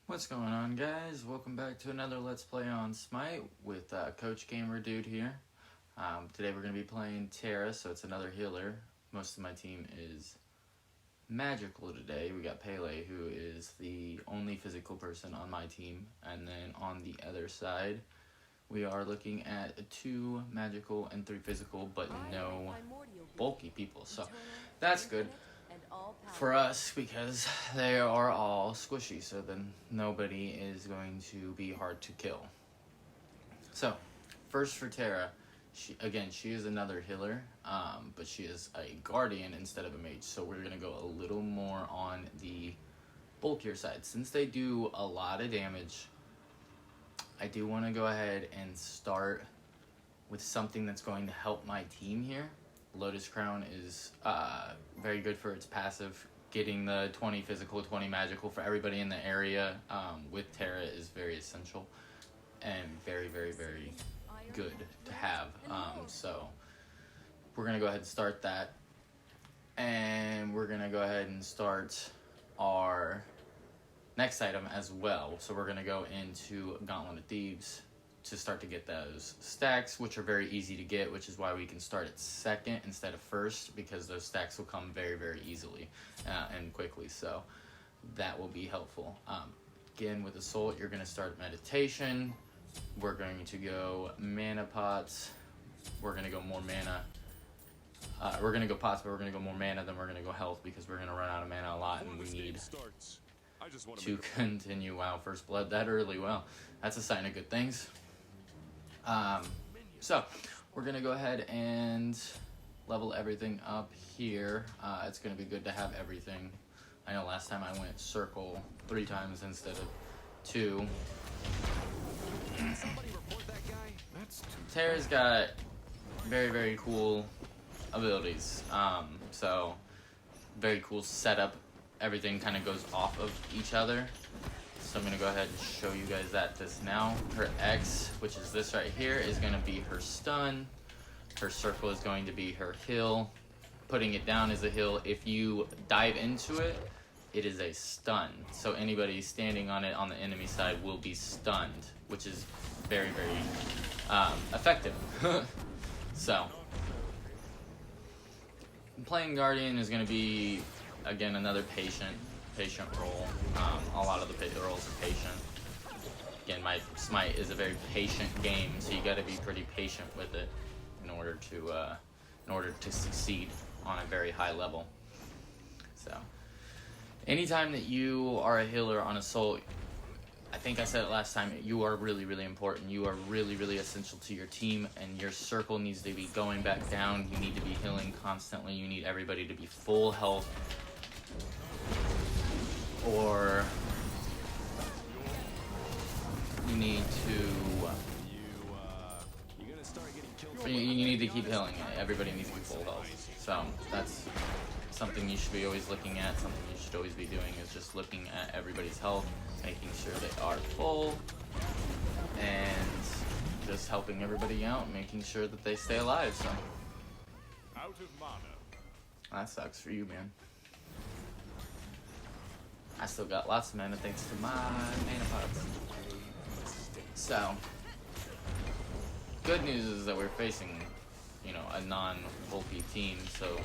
What's going on, guys? Welcome back to another Let's Play on Smite with Coach Gamer Dude here. Today we're going to be playing Terra, so it's another healer. Most of my team is magical today. We got Pele, who is the only physical person on my team. And then on the other side, we are looking at 2 magical and 3 physical, but no bulky people. So that's good for us because they are all squishy, so then nobody is going to be hard to kill. So first for Terra, she is another healer, but she is a guardian instead of a mage, so we're going to go a little more on the bulkier side. Since they do a lot of damage, I do want to go ahead and start with something that's going to help my team here. Lotus Crown is very good for its passive. Getting the 20 physical, 20 magical for everybody in the area with Terra is very essential and very, very, very good to have. So we're going to go ahead and start that. And we're going to go ahead and start our next item as well. So we're going to go into Gauntlet of Thieves to start to get those stacks, which are very easy to get, which is why we can start at second instead of first, because those stacks will come very, very easily and quickly, so that will be helpful. Again, with Assault, you're going to start Meditation. We're going to go Mana Pots. We're going to go more mana. We're going to go Pots, but we're going to go more mana, then we're going to go Health, because we're going to run out of mana a lot, and we need to continue. Wow, first blood that early. Well, that's a sign of good things. So we're gonna go ahead and level everything up here. It's gonna be good to have everything. I know last time I went circle 3 times instead of 2. Terra's got very, very cool abilities. So very cool setup. Everything kind of goes off of each other. So I'm going to go ahead and show you guys this now. Her X, which is this right here, is going to be her stun. Her circle is going to be her heal. Putting it down is a heal. If you dive into it, it is a stun. So anybody standing on it on the enemy side will be stunned, which is very, very effective. So playing Guardian is going to be, again, another patient role. A lot of the roles are patient. Again, my Smite is a very patient game, so you got to be pretty patient with it in order to succeed on a very high level. So, anytime that you are a healer on Assault, I think I said it last time, you are really, really important. You are really, really essential to your team, and your circle needs to be going back down. You need to be healing constantly. You need everybody to be full health, or you need to keep healing it. Everybody needs to be full health. So that's something you should be always looking at. Something you should always be doing is just looking at everybody's health, making sure they are full, and just helping everybody out, making sure that they stay alive. So that sucks for you, man. I still got lots of mana thanks to my mana pots. So, good news is that we're facing, a non-bulky team, so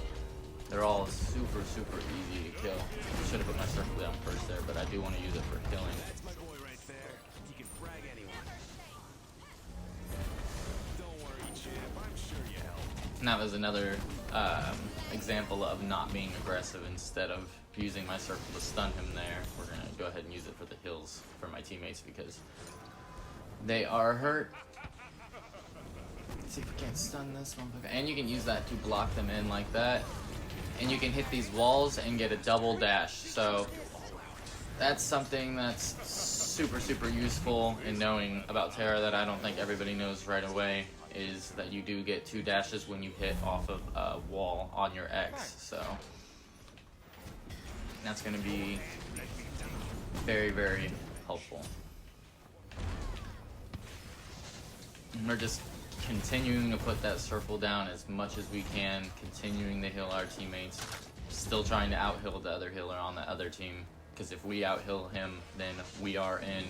they're all super, super easy to kill. I should have put my circle down first there, but I do want to use it for killing. That's my boy right there. He can frag anyone. Don't worry, champ. I'm sure you helped. And that was another example of not being aggressive. Instead of using my circle to stun him there, we're going to go ahead and use it for the heals for my teammates because they are hurt. Let's see if we can't stun this one. And you can use that to block them in like that. And you can hit these walls and get a double dash. So that's something that's super, super useful in knowing about Terra that I don't think everybody knows right away, is that you do get 2 dashes when you hit off of a wall on your X. So that's going to be very, very helpful. And we're just continuing to put that circle down as much as we can, continuing to heal our teammates, still trying to out-heal the other healer on the other team, because if we out-heal him, then we are in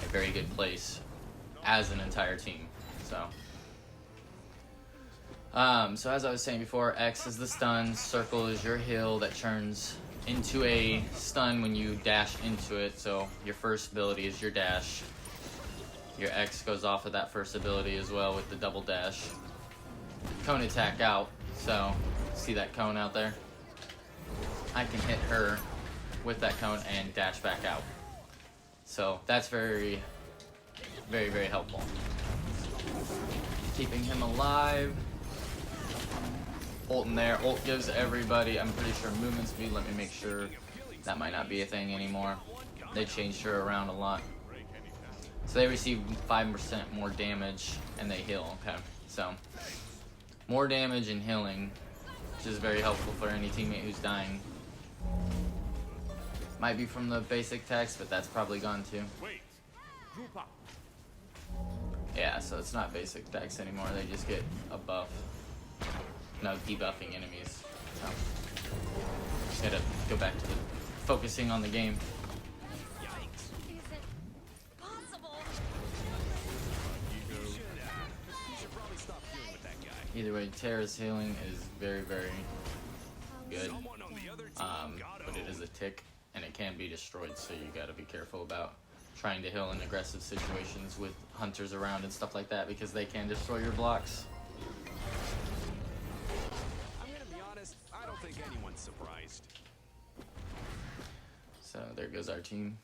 a very good place as an entire team. So as I was saying before, X is the stun, circle is your heal that turns into a stun when you dash into it. So your first ability is your dash. Your X goes off of that first ability as well with the double dash. Cone attack out, so see that cone out there? I can hit her with that cone and dash back out. So that's very, very, very helpful. Keeping him alive. Ult in there. Ult gives everybody, I'm pretty sure, movement speed. Let me make sure. That might not be a thing anymore. They changed her around a lot. So they receive 5% more damage and they heal. Okay, so more damage and healing, which is very helpful for any teammate who's dying. Might be from the basic text, but that's probably gone too. Yeah, so it's not basic text anymore. They just get a buff. No debuffing enemies. So just gotta go back to the focusing on the game. Either way, Terra's healing is very, very good. But it is a tick and it can be destroyed, so you gotta be careful about trying to heal in aggressive situations with hunters around and stuff like that, because they can destroy your blocks. I'm gonna be honest, I don't think anyone's surprised. So there goes our team.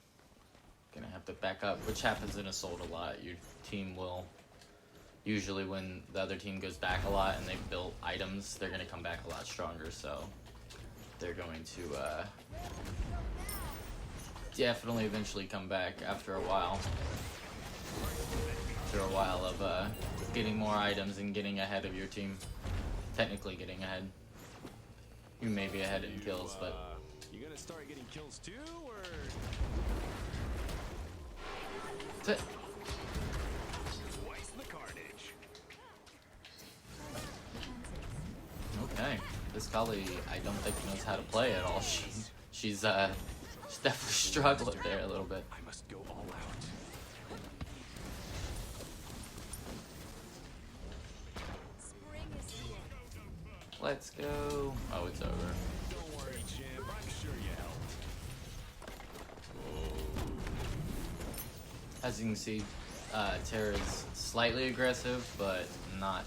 Gonna have to back up, which happens in Assault a lot. Your team will, usually when the other team goes back a lot and they've built items, they're gonna come back a lot stronger, so they're going to definitely eventually come back after a while. After a while of getting more items and getting ahead of your team. Technically getting ahead. You may be ahead in kills, but You gonna start getting kills too, or? that's it. Twice the carnage. Okay. This Kali, I don't think knows how to play at all. She's definitely struggling there a little bit. I must go all out. Let's go. Oh, it's over. Don't worry, champ. I'm sure you helped. As you can see, Terra's slightly aggressive, but not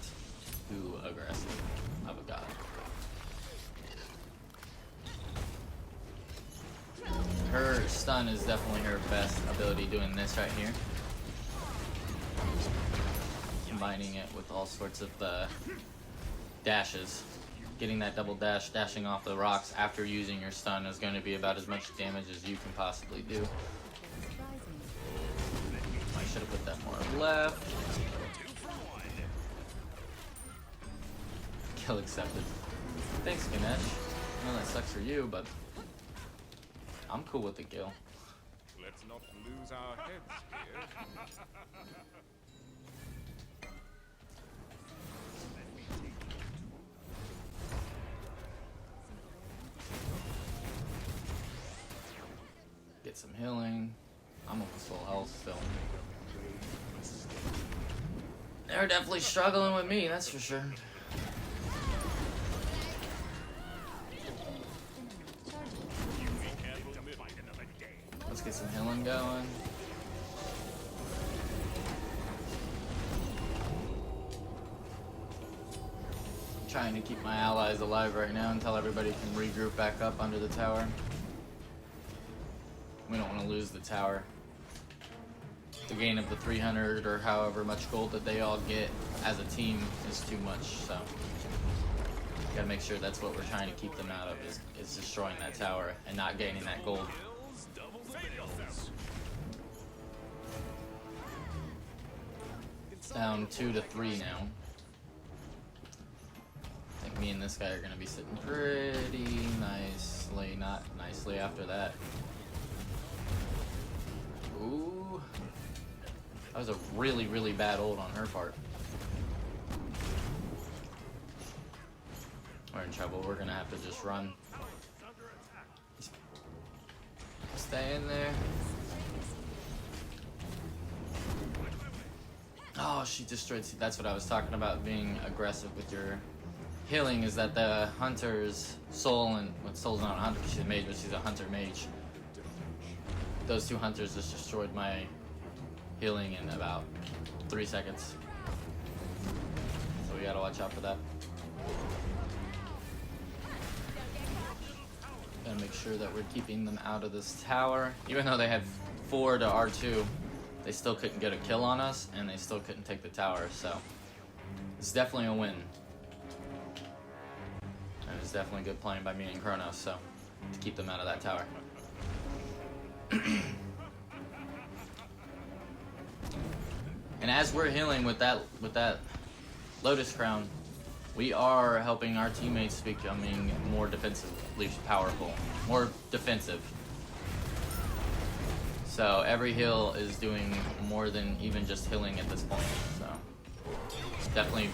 too aggressive of a god. Her stun is definitely her best ability, doing this right here. Combining it with all sorts of dashes. Getting that double dash, dashing off the rocks after using your stun is going to be about as much damage as you can possibly do. I should have put that more left. Kill accepted. Thanks, Ganesh. I know that sucks for you, but I'm cool with the kill. Let's not lose our heads here. Get some healing. I'm almost full health still. They're definitely struggling with me, that's for sure. Let's get some healing going. Trying to keep my allies alive right now until everybody can regroup back up under the tower. We don't want to lose the tower. The gain of the 300 or however much gold that they all get as a team is too much, so gotta make sure that's what we're trying to keep them out of, is destroying that tower and not gaining that gold. It's down 2 to 3 now. I think me and this guy are gonna be sitting pretty nicely, not nicely after that. Ooh. That was a really, really bad ult on her part. We're in trouble. We're gonna have to just run. This Stay in there. Oh, she destroyed. That's what I was talking about, being aggressive with your healing, is that the hunter's soul, and well, soul's not a hunter, she's a mage, but she's a hunter mage. Those two hunters just destroyed my healing in about 3 seconds. So we gotta watch out for that. Gotta make sure that we're keeping them out of this tower. Even though they had 4 to R2, they still couldn't get a kill on us, and they still couldn't take the tower, so it's definitely a win. And it's definitely good playing by me and Kronos, so to keep them out of that tower. And as we're healing with that Lotus Crown, we are helping our teammates becoming more defensively powerful, more defensive. So every heal is doing more than even just healing at this point. So it's definitely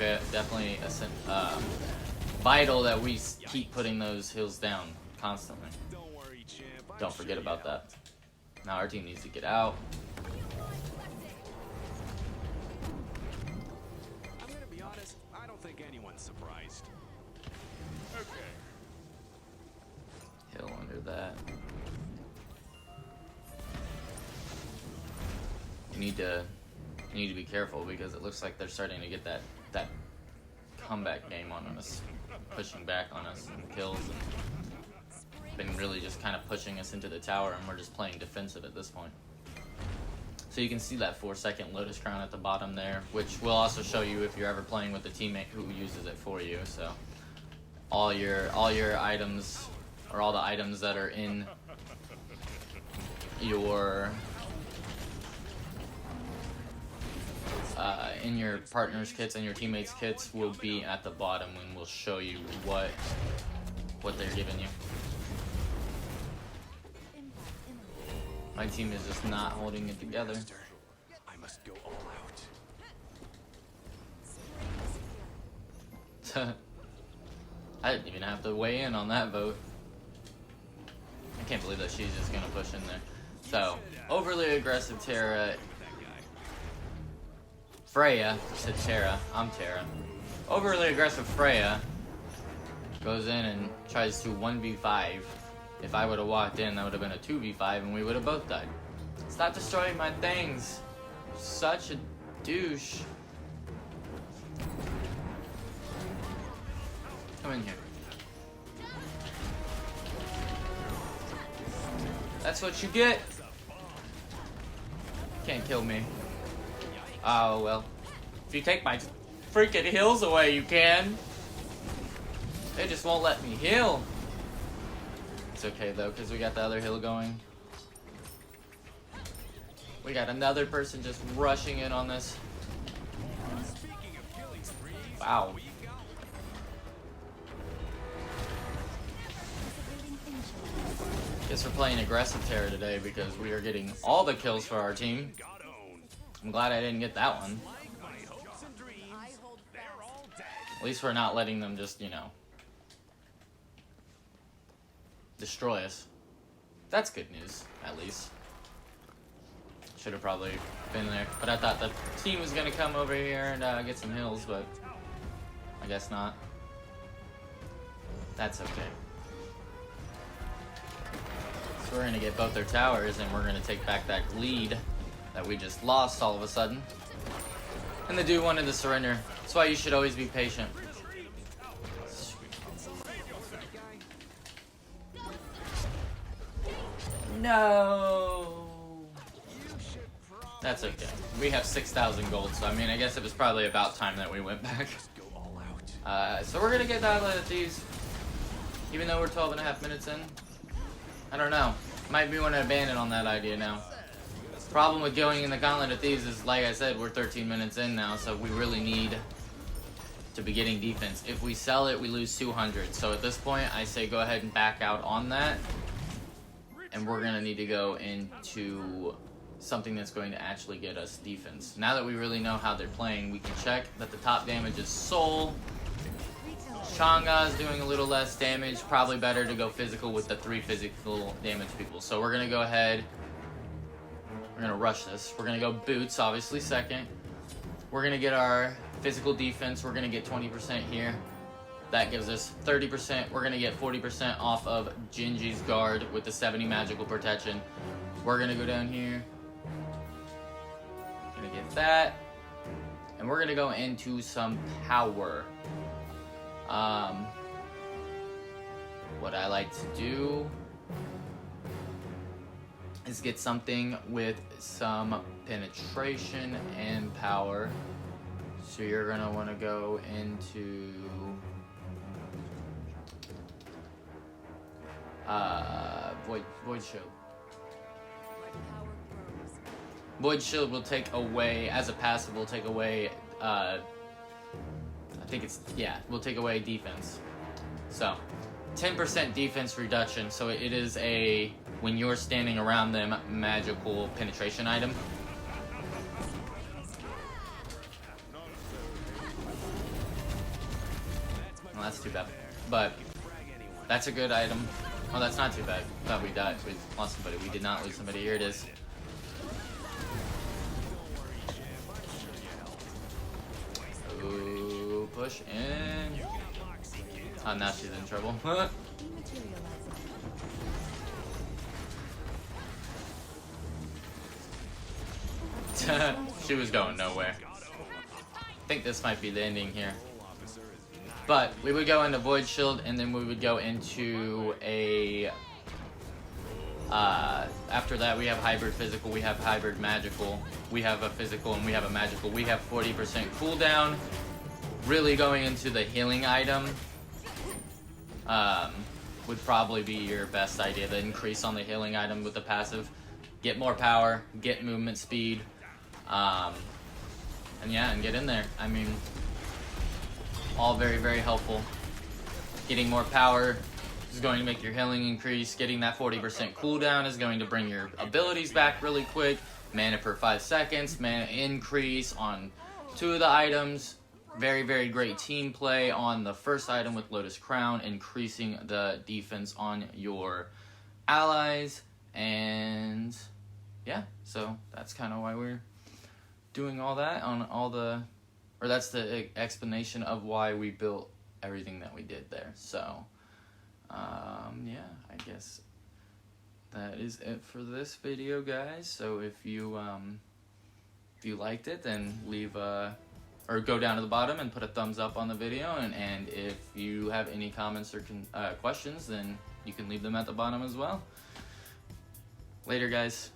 vital that we keep putting those heals down constantly. Don't worry, champ. Don't forget about that. Now our team needs to get out. I'm gonna be honest, I don't think anyone's surprised. Okay. Heal under that. You need to be careful, because it looks like they're starting to get that comeback game on us, pushing back on us and kills, and been really just kind of pushing us into the tower, and we're just playing defensive at this point. So you can see that 4-second Lotus Crown at the bottom there, which will also show you if you're ever playing with a teammate who uses it for you. So all your items, or all the items that are in your partner's kits and your teammates' kits will be at the bottom, and will show you what they're giving you. My team is just not holding it together. I must go all out. I didn't even have to weigh in on that vote. I can't believe that she's just gonna push in there. So, overly aggressive Terra. Freya, I said Terra, I'm Terra. Overly aggressive Freya goes in and tries to 1v5. If I would have walked in, that would have been a 2v5 and we would have both died. Stop destroying my things. Such a douche. Come in here. That's what you get. Can't kill me. Oh, well. If you take my freaking heals away, you can. They just won't let me heal. It's okay, though, because we got the other heal going. We got another person just rushing in on this. Wow. Guess we're playing aggressive Terra today because we are getting all the kills for our team. I'm glad I didn't get that one. At least we're not letting them just, you know, destroy us. That's good news, at least. Should have probably been there. But I thought the team was going to come over here and get some hills, but I guess not. That's okay. So we're going to get both their towers, and we're going to take back that lead that we just lost all of a sudden. And the dude wanted to surrender. That's why you should always be patient. No. That's okay. We have 6,000 gold, so I mean, I guess it was probably about time that we went back. So we're gonna get out of these, even though we're 12.5 minutes in. I don't know. Might be want to abandon on that idea now. Problem with going in the gauntlet of thieves is, like I said, we're 13 minutes in now, so we really need to be getting defense. If we sell it, we lose 200. So at this point, I say go ahead and back out on that. And we're going to need to go into something that's going to actually get us defense. Now that we really know how they're playing, we can check that the top damage is soul. Chang'e is doing a little less damage. Probably better to go physical with the 3 physical damage people. So we're going to go ahead. We're going to rush this. We're going to go boots, obviously, second. We're going to get our physical defense. We're going to get 20% here. That gives us 30%. We're going to get 40% off of Jinji's guard with the 70 magical protection. We're going to go down here. Going to get that. And we're going to go into some power. What I like to do is get something with some penetration and power. So you're going to want to go into Void Shield. Void Shield will take away, as a passive, will take away, I think it's, yeah, will take away defense. So, 10% defense reduction, so it is a, when you're standing around them, magical penetration item. Well, that's too bad. But, that's a good item. Oh, that's not too bad. Thought we died. We lost somebody. We did not lose somebody. Here it is. Ooh, push in. Oh, now she's in trouble. She was going nowhere. I think this might be the ending here. But we would go into Void Shield, and then we would go into a... after that, we have Hybrid Physical, we have Hybrid Magical, we have a Physical, and we have a Magical. We have 40% cooldown. Really going into the healing item would probably be your best idea. The increase on the healing item with the passive. Get more power, get movement speed, and yeah, and get in there. I mean... all very, very helpful. Getting more power is going to make your healing increase. Getting that 40% cooldown is going to bring your abilities back really quick. Mana per 5 seconds. Mana increase on 2 of the items. Very, very great team play on the first item with Lotus Crown. Increasing the defense on your allies. And yeah, so that's kind of why we're doing all that on all the... or that's the explanation of why we built everything that we did there. So, yeah, I guess that is it for this video, guys. So if you liked it, then leave or go down to the bottom and put a thumbs up on the video. And if you have any comments or questions, then you can leave them at the bottom as well. Later, guys.